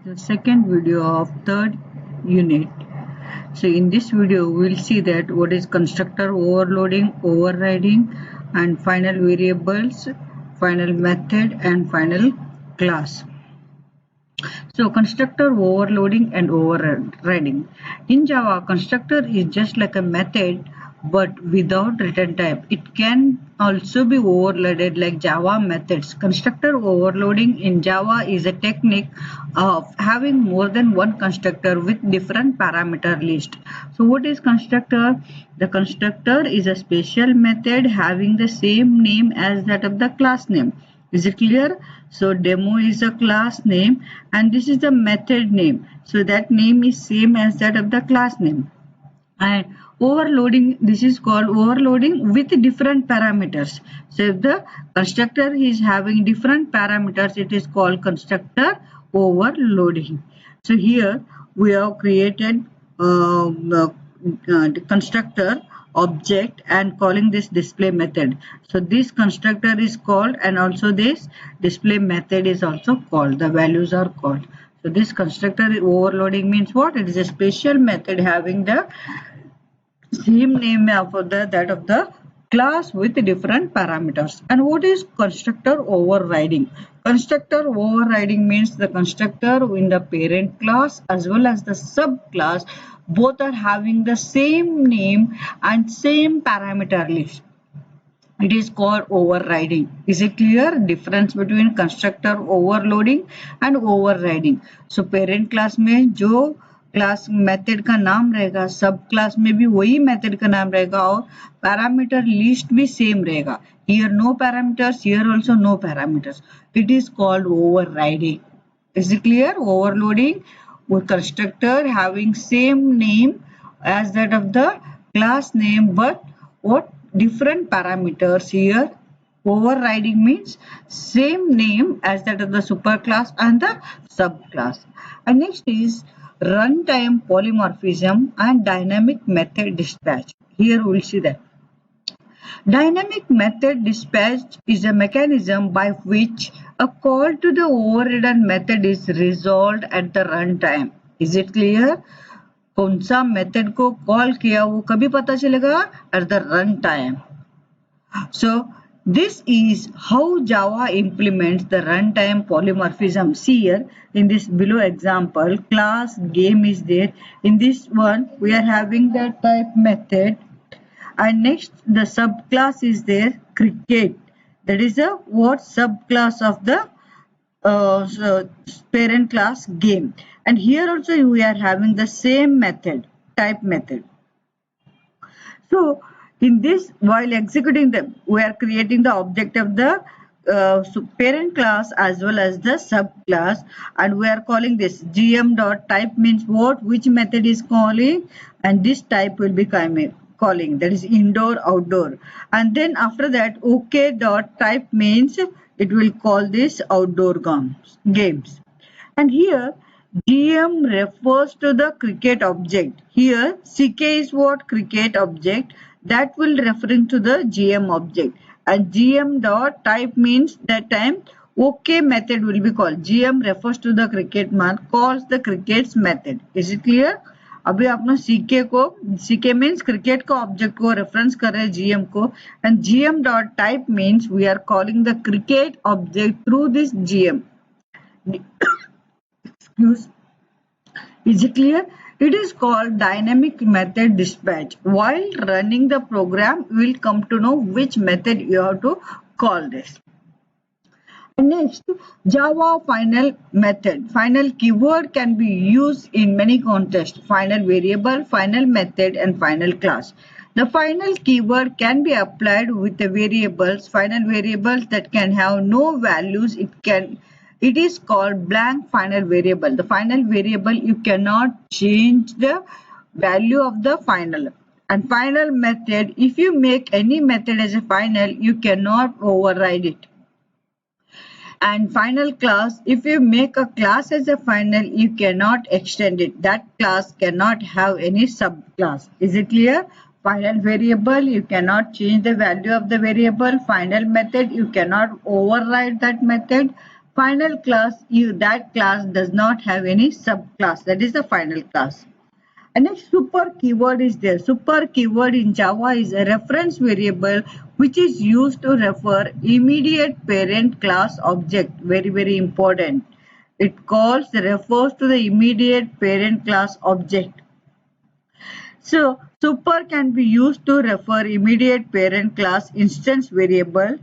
the second video of third unit. So in this video we will see that what is constructor overloading, overriding, and final variables, final method, and final class. So constructor overloading and overriding. In Java, constructor is just like a method but without return type. It can also be overloaded like Java methods. Constructor overloading in Java is a technique of having more than one constructor with different parameter list. So what is constructor? The constructor is a special method having the same name as that of the class name. Is it clear? So demo is a class name and this is the method name. So that name is same as that of the class name. And overloading, this is called overloading with different parameters. So if the constructor is having different parameters, it is called constructor overloading. So here we have created the constructor object and calling this display method. So this constructor is called and also this display method is also called. The values are called. So this constructor overloading means what? It is a special method having the same name of that of the class with different parameters. And what is constructor overriding? Constructor overriding means the constructor in the parent class as well as the subclass both are having the same name and same parameter list. It is called overriding. Is it clear? Difference between constructor overloading and overriding. So parent class में जो class method का नाम रहेगा सब class में भी वही method का नाम रहेगा और पैरामीटर लिस्ट भी सेम रहेगा. Here no parameters, here also no parameters. It is called overriding. Is it clear? Overloading with constructor having same name as that of the class name but what different parameters. Here overriding means same name as that of the superclass and the subclass. And next is runtime polymorphism and dynamic method dispatch. Here we will see that. Dynamic method dispatch is a mechanism by which a call to the overridden method is resolved at the runtime. Is it clear? कौन सा method को call किया वो कभी पता चलेगा? At the runtime. So this is how Java implements the runtime polymorphism. See here in this below example, class game is there. In this one we are having the type method and next the subclass is there cricket. That is a what subclass of the parent class game. And here also we are having the same method, type method. So in this, while executing them, we are creating the object of the parent class as well as the subclass, and we are calling this gm.type means what? Which method is calling, and this type will be calling, that is indoor, outdoor. And then after that, ok.type means it will call this outdoor games. And here GM refers to the cricket object. Here CK is what? Cricket object. That will referring to the GM object. And GM dot type means that time OK method will be called. GM refers to the cricket man, calls the cricket's method. Is it clear? अभी आपने CK means cricket को object को reference कर रहे हैं GM को, and GM dot type means we are calling the cricket object through this GM. Excuse. Is it clear? It is called dynamic method dispatch. While running the program, you will come to know which method you have to call this. Next, Java final method. Final keyword can be used in many contexts. Final variable, final method, and final class. The final keyword can be applied with the variables. Final variables that can have no values. It is called blank final variable. The final variable you cannot change the value of the final. And final method, if you make any method as a final, you cannot override it. And final class, if you make a class as a final, you cannot extend it. That class cannot have any subclass. Is it clear? Final variable, you cannot change the value of the variable. Final method, you cannot override that method. Final class, that class does not have any subclass. That is the final class. And a super keyword is there. Super keyword in Java is a reference variable which is used to refer immediate parent class object. Very, very important. It refers to the immediate parent class object. So, super can be used to refer immediate parent class instance variable.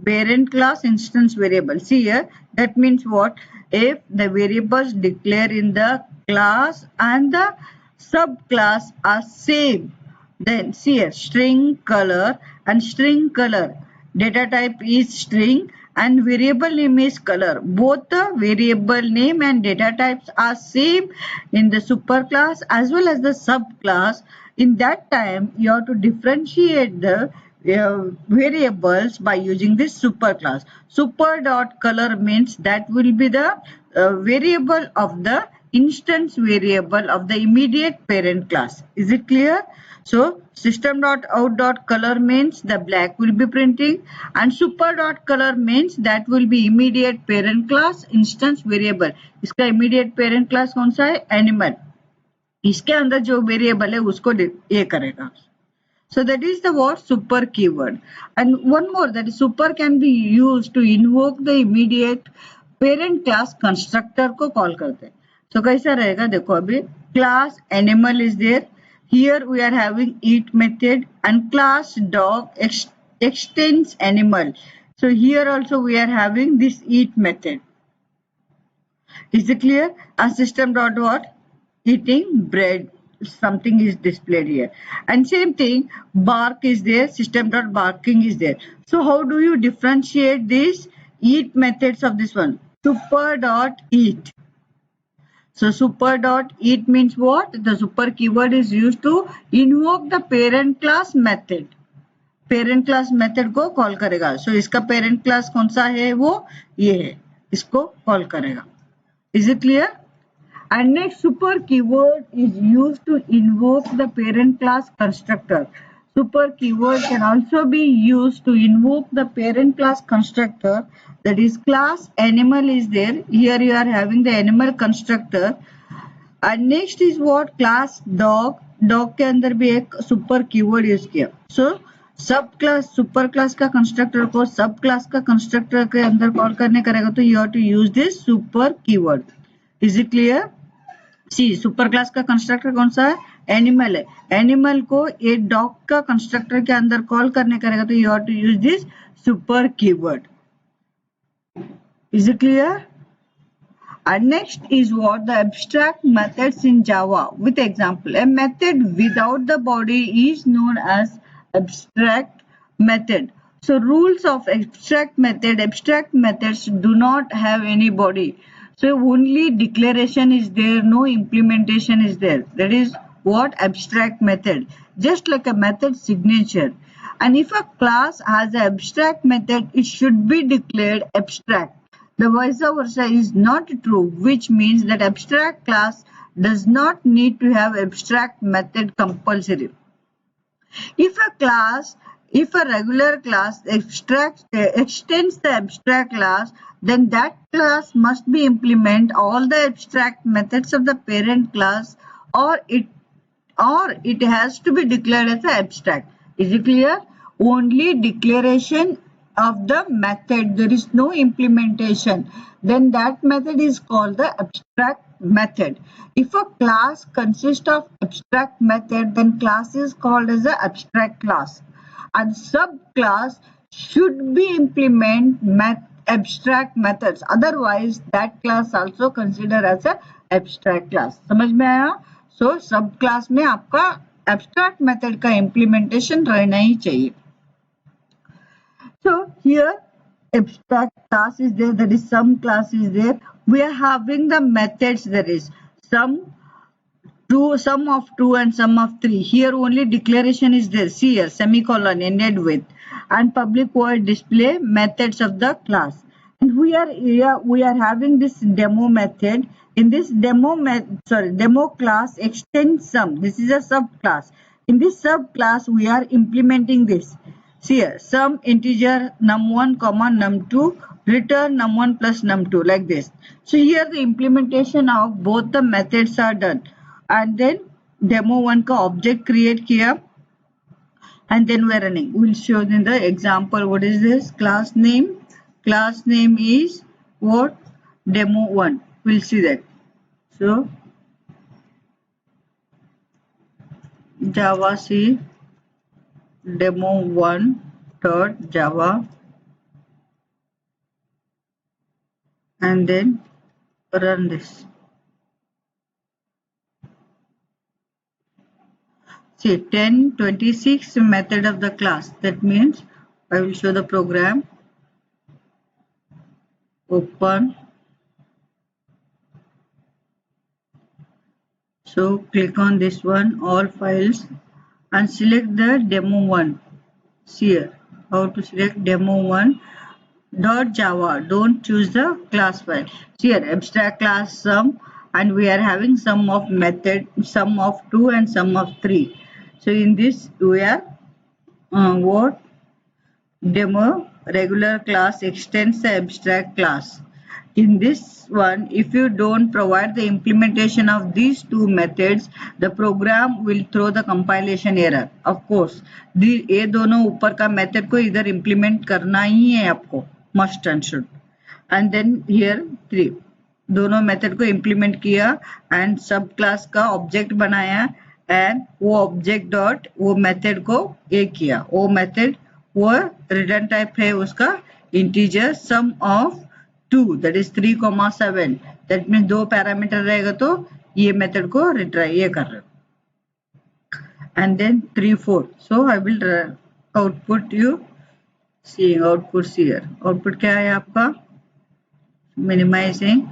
Parent class instance variable. See here, that means what? If the variables declared in the class and the subclass are same, then see here, string color and string color. Data type is string and variable name is color. Both the variable name and data types are same in the superclass as well as the subclass. In that time, you have to differentiate the variables by using this superclass. Super.color means that will be the variable of the instance variable of the immediate parent class. Is it clear? So system.out.color means the black will be printing, and super.color means that will be immediate parent class instance variable. इसका immediate parent class कौन सा है? Animal. इसके अंदर जो variable है उसको ये करेगा. So that is the word super keyword. And one more, that is super can be used to invoke the immediate parent class constructor को call करते हैं. So कैसा रहेगा देखो अभी class animal is there. Here we are having eat method and class dog extends animal. So here also we are having this eat method. Is it clear? And system dot what? Eating bread. Something is displayed here, and same thing, bark is there, system dot barking is there. So how do you differentiate these eat methods of this one? Super dot eat. So super dot eat means what? The super keyword is used to invoke the parent class method. Parent class method को call करेगा. So इसका parent class कौन सा है? वो ये है, इसको call करेगा. Is it clear? And next, super keyword is used to invoke the parent class constructor. Super keyword can also be used to invoke the parent class constructor. That is, class animal is there. Here you are having the animal constructor. And next is what? Class dog. Dog के अंदर भी एक super keyword use किया. So सब class super class का constructor को सब class का कंस्ट्रक्टर के अंदर कॉल करने करेगा तो you have to use this super keyword. Is it clear? See super class का कंस्ट्रक्टर कौन सा है? एनिमल है. एनिमल को ये डॉग का कंस्ट्रक्टर के अंदर कॉल करने करेगा तो you have to use this super keyword. Is it clear? And next is what? The abstract methods in Java. With example, a method without the body is known as abstract method. So rules of abstract method. Abstract methods do not have any body. So only declaration is there, no implementation is there. That is what? Abstract method. Just like a method signature. And if a class has an abstract method, it should be declared abstract. The vice versa is not true, which means that abstract class does not need to have abstract method compulsory. If a regular class extends the abstract class, then that class must be implement all the abstract methods of the parent class, or it has to be declared as an abstract. Is it clear? Only declaration of the method, there is no implementation, then that method is called the abstract method. If a class consists of abstract method, then class is called as an abstract class, and subclass should be implement abstract methods, otherwise that class also considered as a abstract class. समझ में आया? So subclass में आपका abstract method का implementation रहना ही चाहिए. So here abstract class is there, that is some class is there. We are having the methods, there is sum of 2 and sum of 3. Here only declaration is there. See here, semicolon ended with, and public void display methods of the class. And we are having this demo method. In this demo class extends sum. This is a subclass. In this subclass we are implementing this. See here, sum integer num1 comma num2 return num1 plus num2 like this. So here the implementation of both the methods are done, and then demo1 का object create किया, and then we are running. We'll show in the example. What is this class name? Class name is what? Demo1. We'll see that. So Java C demo1 dot Java, and then run this. See 1026 method of the class. That means I will show the program. Open. So click on this one, all files, and select the demo1. See here how to select demo1 dot Java. Don't choose the class file. See here abstract class sum, and we are having sum of method, sum of 2 and sum of 3. So in this we are what demo regular class extends the abstract class. In this one, if you don't provide the implementation of these two methods, the program will throw the compilation error. Of course, ये दोनों ऊपर का method को इधर implement करना ही है आपको, must and should. And then here 3 दोनों method को implement किया and sub class का object बनाया, and वो object dot वो method को ये किया, वो method वो return type है उसका integer sum of 2, that is 3,7. that means 2 parameter रहेगा तो ये मेथड को रिट्राई ये कर रहे हो. And then 3 4. So I will output you seeing outputs here. Output क्या है आपका? Minimizing.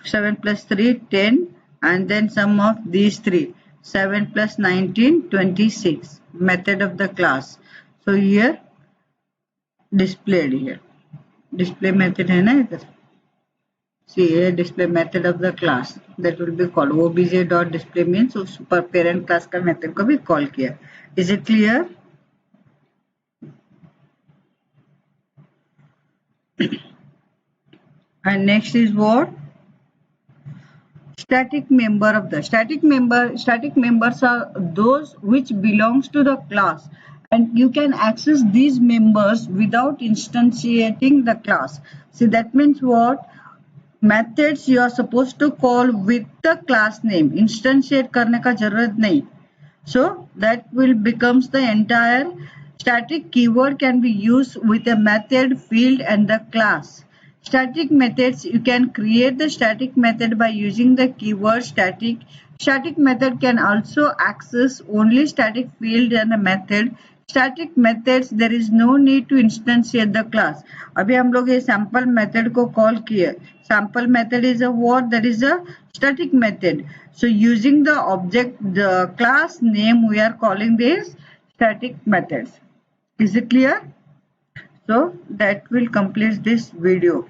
7 plus 3 10, and then sum of these 3 7 plus 19 26 method of the class. So here displayed here display method है ना इधर. See here display method of the class that will be called obj dot display means super parent class का method को भी call किया. Is it clear? And next is what? Static member of the static members are those which belongs to the class, and you can access these members without instantiating the class. See that means what? Methods you are supposed to call with the class name, instantiate करने का जरूरत नहीं. So that will becomes the entire static keyword can be used with a method, field and the class. Static methods, you can create the static method by using the keyword static. Static method can also access only static field and a method. Static methods, there is no need to instantiate the class. अभी हम लोग ये sample method को call किए. Sample method is a what? That is a static method. So using the object, the class name, we are calling this static methods. Is it clear? So that will complete this video.